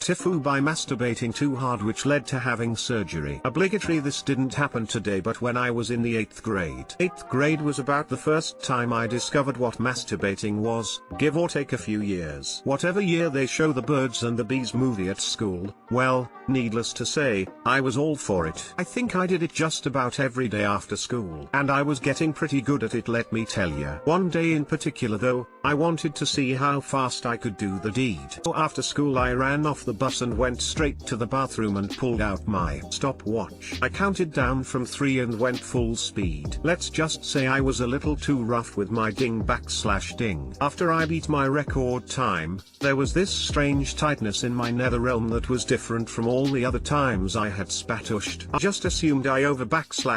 TIFU by masturbating too hard, which led to having surgery. Obligatory. This didn't happen today, but when I was in the 8th grade. 8th grade was about the first time I discovered what masturbating was, give or take a few years. Whatever year they show the Birds and the Bees movie at school, well, needless to say, I was all for it. I think I did it just about every day after school. And I was getting pretty good at it, let me tell ya. One day in particular though, I wanted to see how fast I could do the deed. So after school I ran off the bus and went straight to the bathroom and pulled out my stopwatch. I counted down from 3 and went full speed. Let's just say I was a little too rough with my ding. After I beat my record time, there was this strange tightness in my nether realm that was different from all the other times I had spatushed. I just assumed I over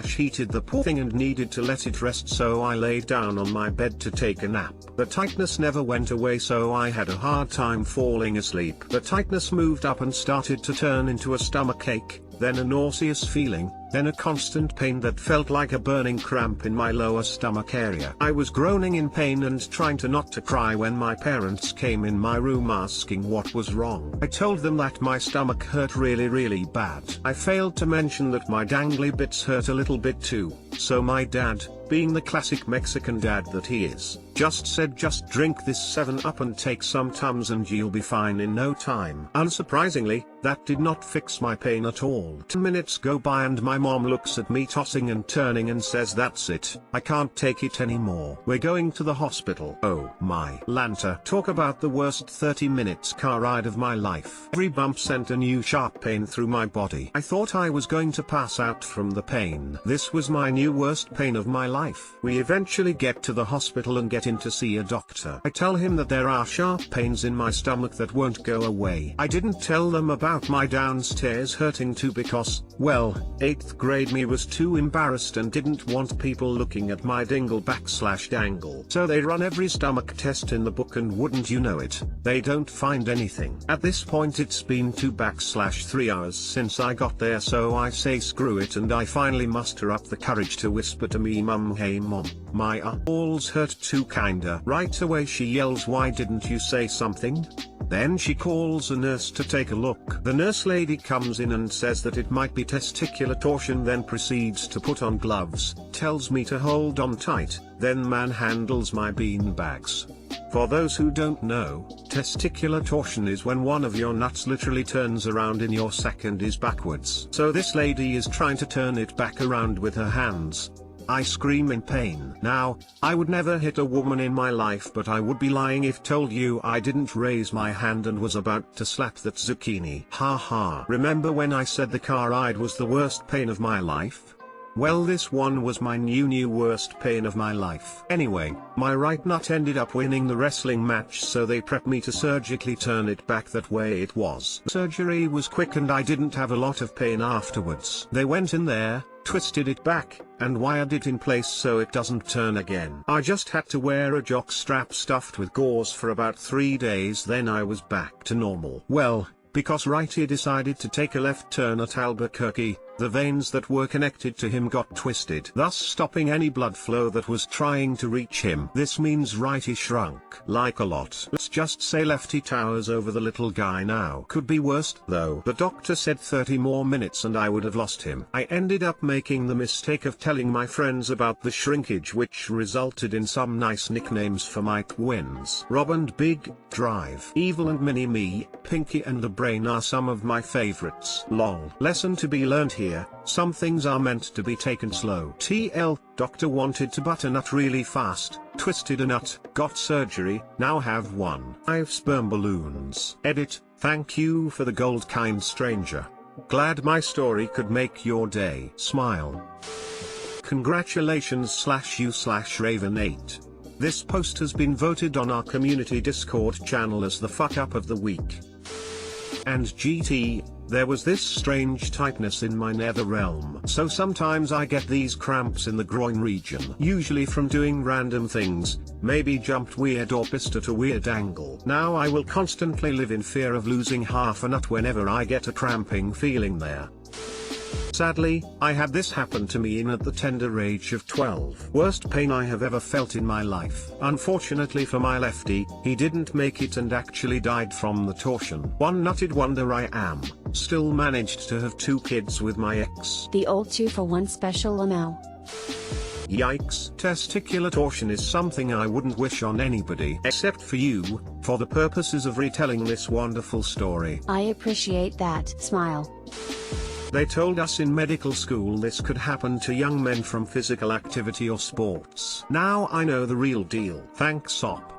heated the poor thing and needed to let it rest, so I laid down on my bed to take a nap. The tightness never went away, so I had a hard time falling asleep. The tightness moved up and started to turn into a stomachache, then a nauseous feeling, then a constant pain that felt like a burning cramp in my lower stomach area. I was groaning in pain and trying to not to cry when my parents came in my room asking what was wrong. I told them that my stomach hurt really bad. I failed to mention that my dangly bits hurt a little bit too, so my dad, being the classic Mexican dad that he is, just said, just drink this 7-Up and take some Tums and you'll be fine in no time. Unsurprisingly, that did not fix my pain at all. 10 minutes go by and my mom looks at me tossing and turning and says, that's it, I can't take it anymore. We're going to the hospital. Oh my Lanta. Talk about the worst 30 minutes car ride of my life. Every bump sent a new sharp pain through my body. I thought I was going to pass out from the pain. This was my new worst pain of my life. We eventually get to the hospital and get in to see a doctor. I tell him that there are sharp pains in my stomach that won't go away. I didn't tell them about my downstairs hurting too because, well, 8th grade me was too embarrassed and didn't want people looking at my dingle/dangle. So they run every stomach test in the book and wouldn't you know it, they don't find anything. At this point it's been 2/3 hours since I got there, so I say screw it and I finally muster up the courage to whisper to me mum, hey mom, my balls hurt too kinda. Right away she yells, why didn't you say something? Then she calls a nurse to take a look. The nurse lady comes in and says that it might be testicular torsion, then proceeds to put on gloves, tells me to hold on tight, then manhandles my bean bags. For those who don't know, testicular torsion is when one of your nuts literally turns around in your sack and is backwards. So this lady is trying to turn it back around with her hands. I scream in pain. Now, I would never hit a woman in my life, but I would be lying if told you I didn't raise my hand and was about to slap that zucchini. Ha. Remember when I said the car ride was the worst pain of my life? Well, this one was my new worst pain of my life. Anyway, my right nut ended up winning the wrestling match, so they prepped me to surgically turn it back that way it was. Surgery was quick and I didn't have a lot of pain afterwards. They went in there, twisted it back, and wired it in place so it doesn't turn again. I just had to wear a jock strap stuffed with gauze for about 3 days, then I was back to normal. Well, because Righty decided to take a left turn at Albuquerque, the veins that were connected to him got twisted, thus stopping any blood flow that was trying to reach him. This means Righty shrunk like a lot. Let's just say Lefty towers over the little guy now. Could be worse though. The doctor said 30 more minutes and I would have lost him. I ended up making the mistake of telling my friends about the shrinkage, which resulted in some nice nicknames for my twins. Rob and Big, Drive, Evil and Mini-Me, Pinky and the Brain are some of my favorites. Lol. Lesson to be learned here. Some things are meant to be taken slow. TL, doctor wanted to butt a nut really fast, twisted a nut, got surgery, now have 5 sperm balloons. Edit, thank you for the gold, kind stranger. Glad my story could make your day. Smile. Congratulations /you/Raven8. This post has been voted on our community Discord channel as the fuck up of the week. And GT, there was this strange tightness in my nether realm. So sometimes I get these cramps in the groin region. Usually from doing random things, maybe jumped weird or pissed at a weird angle. Now I will constantly live in fear of losing half a nut whenever I get a cramping feeling there. Sadly, I had this happen to me at the tender age of 12. Worst pain I have ever felt in my life. Unfortunately for my lefty, he didn't make it and actually died from the torsion. One nutted wonder I am. Still managed to have 2 kids with my ex. The old 2-for-1 special limo. Yikes. Testicular torsion is something I wouldn't wish on anybody except for you, for the purposes of retelling this wonderful story. I appreciate that. Smile. They told us in medical school this could happen to young men from physical activity or sports. Now I know the real deal. Thanks op.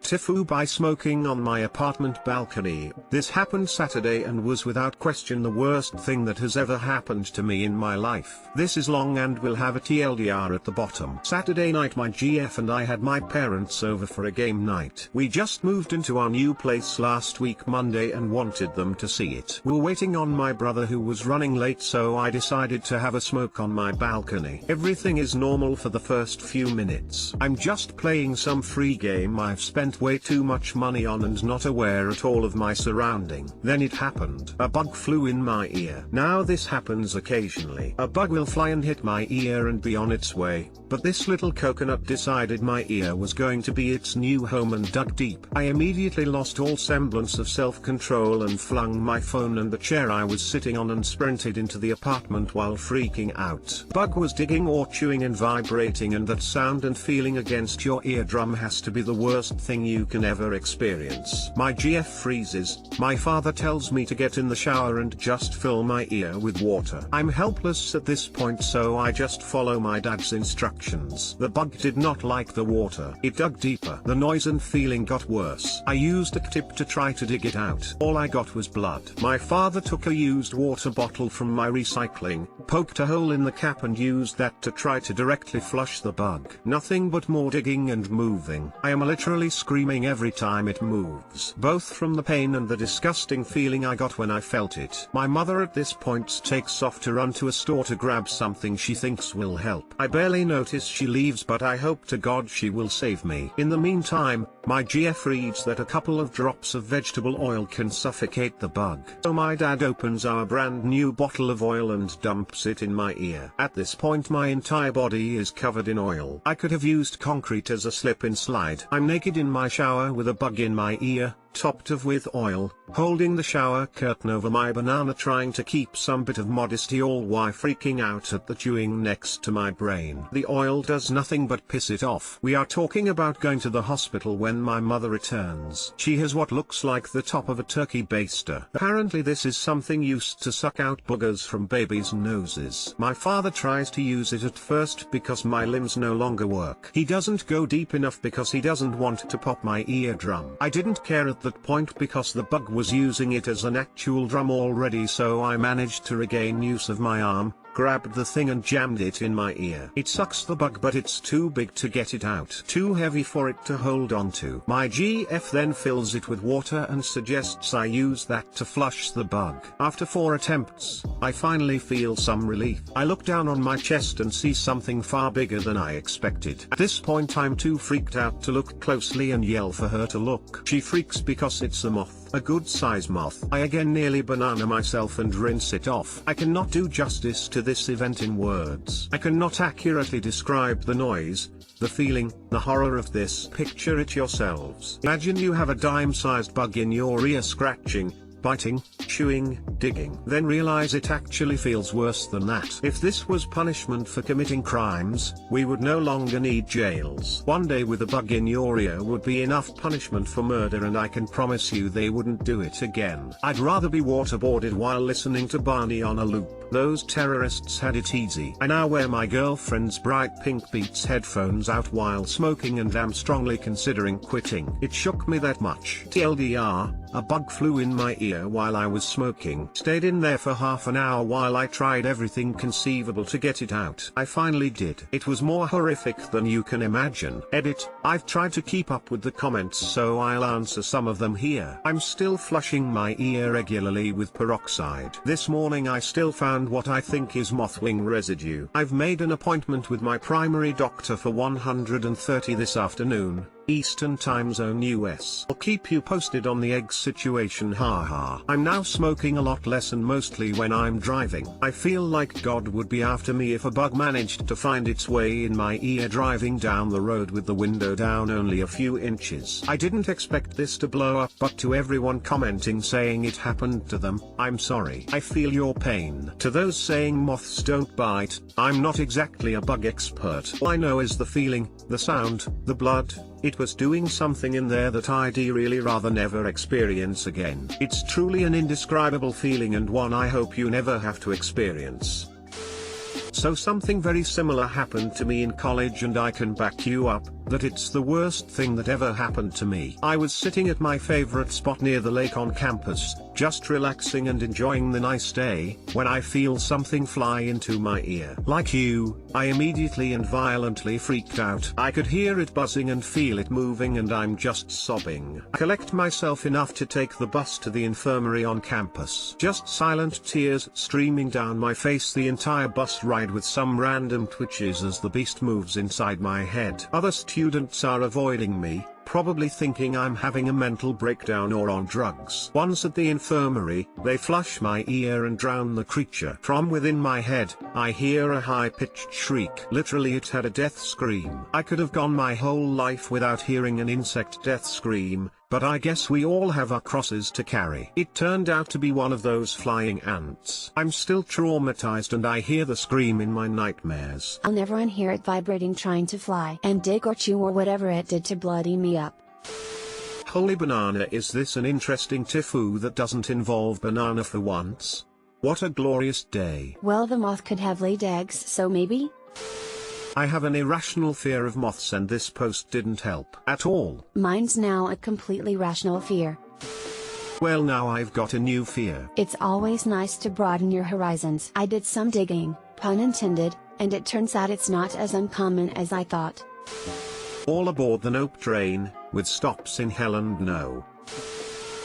TIFU by smoking on my apartment balcony. This happened Saturday and was without question the worst thing that has ever happened to me in my life. This is long and will have a TLDR at the bottom. Saturday night my GF and I had my parents over for a game night. We just moved into our new place last week Monday and wanted them to see it. We were waiting on my brother who was running late, so I decided to have a smoke on my balcony. Everything is normal for the first few minutes. I'm just playing some free game I've spent way too much money on and not aware at all of my surrounding. Then it happened. A bug flew in my ear. Now this happens occasionally. A bug will fly and hit my ear and be on its way, but this little coconut decided my ear was going to be its new home and dug deep. I immediately lost all semblance of self-control and flung my phone and the chair I was sitting on and sprinted into the apartment while freaking out. Bug was digging or chewing and vibrating, and that sound and feeling against your eardrum has to be the worst thing you can ever experience. My GF freezes. My father tells me to get in the shower and just fill my ear with water. I'm helpless at this point, so I just follow my dad's instructions. The bug did not like the water. It dug deeper. The noise and feeling got worse. I used a tip to try to dig it out. All I got was blood. My father took a used water bottle from my recycling, poked a hole in the cap and used that to try to directly flush the bug. Nothing but more digging and moving. I am literally screaming every time it moves, both from the pain and the disgusting feeling I got when I felt it. My mother at this point takes off to run to a store to grab something she thinks will help. I barely notice she leaves, but I hope to God she will save me. In the meantime, my GF reads that a couple of drops of vegetable oil can suffocate the bug. So my dad opens our brand new bottle of oil and dumps it in my ear. At this point my entire body is covered in oil. I could have used concrete as a slip and slide. I'm naked in my shower with a bug in my ear, topped off with oil, holding the shower curtain over my banana, trying to keep some bit of modesty, all while freaking out at the chewing next to my brain. The oil does nothing but piss it off. We are talking about going to the hospital when my mother returns. She has what looks like the top of a turkey baster. Apparently this is something used to suck out boogers from babies' noses. My father tries to use it at first because my limbs no longer work. He doesn't go deep enough because he doesn't want to pop my eardrum. I didn't care at that point because the bug was using it as an actual drum already, so I managed to regain use of my arm, grabbed the thing and jammed it in my ear. It sucks the bug, but it's too big to get it out. Too heavy for it to hold onto. My GF then fills it with water and suggests I use that to flush the bug. After 4 attempts, I finally feel some relief. I look down on my chest and see something far bigger than I expected. At this point I'm too freaked out to look closely and yell for her to look. She freaks because it's a moth. A good size moth. I again nearly banana myself and rinse it off. I cannot do justice to this event in words. I cannot accurately describe the noise, the feeling, the horror of this. Picture it yourselves. Imagine you have a dime-sized bug in your ear, scratching, biting, chewing, digging. Then realize it actually feels worse than that. If this was punishment for committing crimes, we would no longer need jails. One day with a bug in your ear would be enough punishment for murder, and I can promise you they wouldn't do it again. I'd rather be waterboarded while listening to Barney on a loop. Those terrorists had it easy. I now wear my girlfriend's bright pink Beats headphones out while smoking and am strongly considering quitting. It shook me that much. TLDR, a bug flew in my ear while I was smoking. Stayed in there for half an hour while I tried everything conceivable to get it out. I finally did. It was more horrific than you can imagine. Edit. I've tried to keep up with the comments, so I'll answer some of them here. I'm still flushing my ear regularly with peroxide. This morning I still found what I think is mothwing residue. I've made an appointment with my primary doctor for 130 this afternoon. Eastern Time Zone US. I'll keep you posted on the egg situation, haha. I'm now smoking a lot less and mostly when I'm driving. I feel like God would be after me if a bug managed to find its way in my ear driving down the road with the window down only a few inches. I didn't expect this to blow up, but to everyone commenting saying it happened to them, I'm sorry. I feel your pain. To those saying moths don't bite, I'm not exactly a bug expert. All I know is the feeling, the sound, the blood. It was doing something in there that I'd really rather never experience again. It's truly an indescribable feeling and one I hope you never have to experience. So something very similar happened to me in college, and I can back you up that it's the worst thing that ever happened to me. I was sitting at my favorite spot near the lake on campus, just relaxing and enjoying the nice day, when I feel something fly into my ear. Like you, I immediately and violently freaked out. I could hear it buzzing and feel it moving, and I'm just sobbing. I collect myself enough to take the bus to the infirmary on campus. Just silent tears streaming down my face the entire bus ride, with some random twitches as the beast moves inside my head. Other students are avoiding me, probably thinking I'm having a mental breakdown or on drugs. Once at the infirmary, they flush my ear and drown the creature. From within my head, I hear a high-pitched shriek. Literally, it had a death scream. I could have gone my whole life without hearing an insect death scream, but I guess we all have our crosses to carry. It turned out to be one of those flying ants. I'm still traumatized and I hear the scream in my nightmares. I'll never unhear it vibrating trying to fly and dig or chew or whatever it did to bloody me up. Holy banana, is this an interesting TIFU that doesn't involve banana for once? What a glorious day. Well, the moth could have laid eggs, so maybe? I have an irrational fear of moths and this post didn't help at all. Mine's now a completely rational fear. Well, now I've got a new fear. It's always nice to broaden your horizons. I did some digging, pun intended, and it turns out it's not as uncommon as I thought. All aboard the Nope train, with stops in hell and no.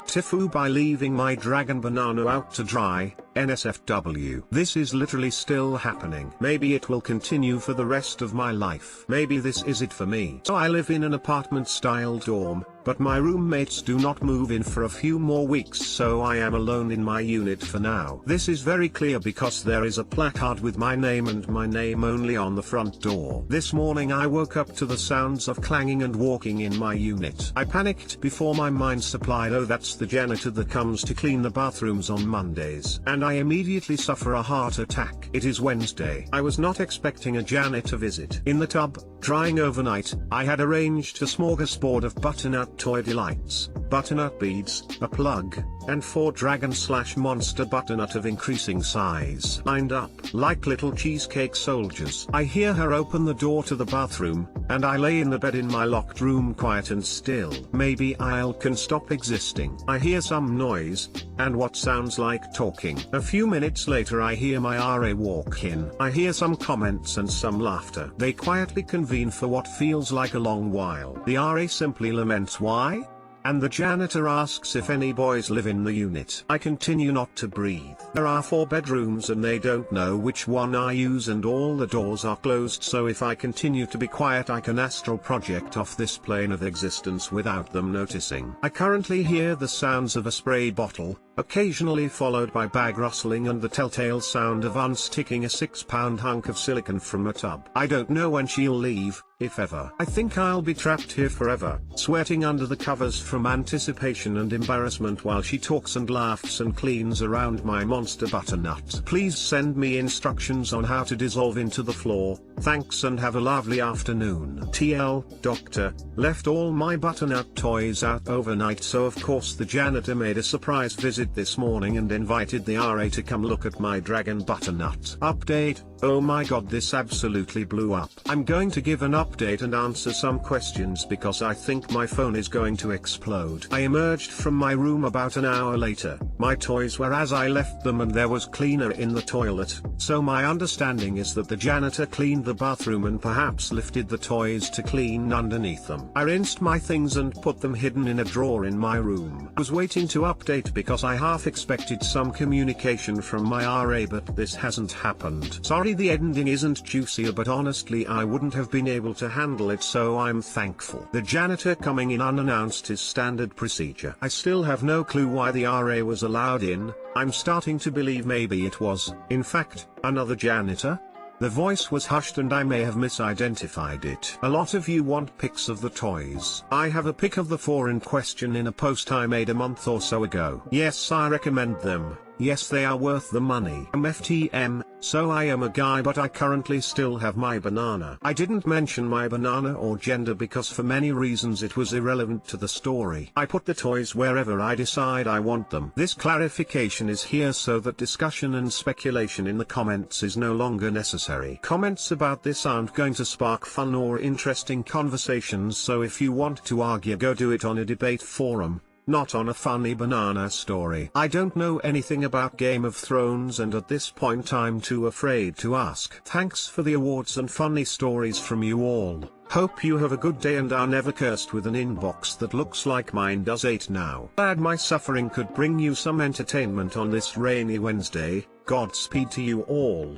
TIFU by leaving my dragon banana out to dry, NSFW. This is literally still happening. Maybe it will continue for the rest of my life. Maybe this is it for me. So I live in an apartment-style dorm, but my roommates do not move in for a few more weeks, so I am alone in my unit for now. This is very clear because there is a placard with my name and my name only on the front door. This morning I woke up to the sounds of clanging and walking in my unit. I panicked before my mind supplied, oh, that's the janitor that comes to clean the bathrooms on Mondays. And I immediately suffer a heart attack. It is Wednesday. I was not expecting a janitor visit. In the tub, drying overnight, I had arranged a smorgasbord of butternut toy delights, butternut beads, a plug, and 4 dragon/monster butternut of increasing size lined up like little cheesecake soldiers. I hear her open the door to the bathroom, and I lay in the bed in my locked room quiet and still. Maybe I can stop existing. I hear some noise, and what sounds like talking. A few minutes later I hear my RA walk in. I hear some comments and some laughter. They quietly convene for what feels like a long while. The RA simply laments why? And the janitor asks if any boys live in the unit. I continue not to breathe. There are 4 bedrooms and they don't know which one I use, and all the doors are closed, so if I continue to be quiet I can astral project off this plane of existence without them noticing. I currently hear the sounds of a spray bottle, occasionally followed by bag rustling and the telltale sound of unsticking a 6-pound hunk of silicone from a tub. I don't know when she'll leave, if ever. I think I'll be trapped here forever, sweating under the covers from anticipation and embarrassment while she talks and laughs and cleans around my monster butternut. Please send me instructions on how to dissolve into the floor. Thanks and have a lovely afternoon. TL, doctor, left all my butternut toys out overnight, so of course the janitor made a surprise visit this morning and invited the RA to come look at my dragon butternut. Update, oh my god, this absolutely blew up. I'm going to give an update and answer some questions because I think my phone is going to explode. I emerged from my room about an hour later, My toys were as I left them and there was cleaner in the toilet, so my understanding is that the janitor cleaned the bathroom and perhaps lifted the toys to clean underneath them. I rinsed my things and put them hidden in a drawer in my room. I was waiting to update because I half expected some communication from my RA, but this hasn't happened. Sorry the ending isn't juicier, but honestly I wouldn't have been able to handle it, so I'm thankful. The janitor coming in unannounced is standard procedure. I still have no clue why the RA was allowed in. I'm starting to believe maybe it was, in fact, another janitor. The voice was hushed and I may have misidentified it. A lot of you want pics of the toys. I have a pic of the 4 in question in a post I made a month or so ago. Yes, I recommend them. Yes, they are worth the money. I'm FTM, so I am a guy, but I currently still have my banana. I didn't mention my banana or gender because for many reasons it was irrelevant to the story. I put the toys wherever I decide I want them. This clarification is here so that discussion and speculation in the comments is no longer necessary. Comments about this aren't going to spark fun or interesting conversations, so if you want to argue, go do it on a debate forum, not on a funny banana story. I don't know anything about Game of Thrones and at this point I'm too afraid to ask. Thanks for the awards and funny stories from you all. Hope you have a good day and are never cursed with an inbox that looks like mine does 8 now. Glad my suffering could bring you some entertainment on this rainy Wednesday. Godspeed to you all.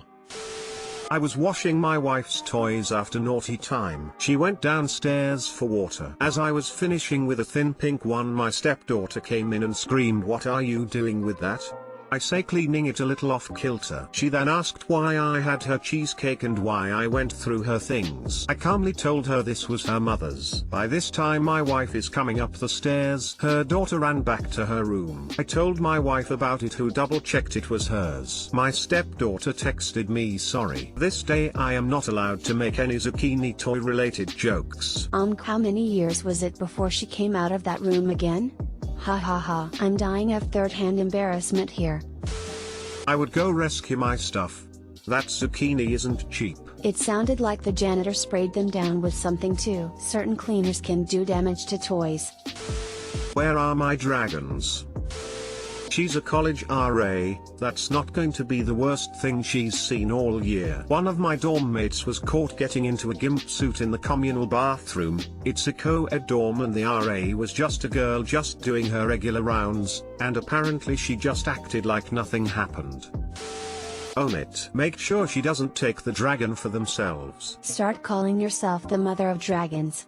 I was washing my wife's toys after naughty time. She went downstairs for water. As I was finishing with a thin pink one, my stepdaughter came in and screamed, "What are you doing with that?" I say, "Cleaning it a little off kilter." She then asked why I had her cheesecake and why I went through her things. I calmly told her this was her mother's. By this time my wife is coming up the stairs. Her daughter ran back to her room. I told my wife about it, who double-checked it was hers. My stepdaughter texted me, "Sorry. This day I am not allowed to make any zucchini toy-related jokes." How many years was it before she came out of that room again? Ha ha ha. I'm dying of third-hand embarrassment here. I would go rescue my stuff. That zucchini isn't cheap. It sounded like the janitor sprayed them down with something too. Certain cleaners can do damage to toys. Where are my dragons? She's a college RA, that's not going to be the worst thing she's seen all year. One of my dorm mates was caught getting into a gimp suit in the communal bathroom. It's a co-ed dorm and the RA was just a girl just doing her regular rounds, and apparently she just acted like nothing happened. Own it. Make sure she doesn't take the dragon for themselves. Start calling yourself the mother of dragons.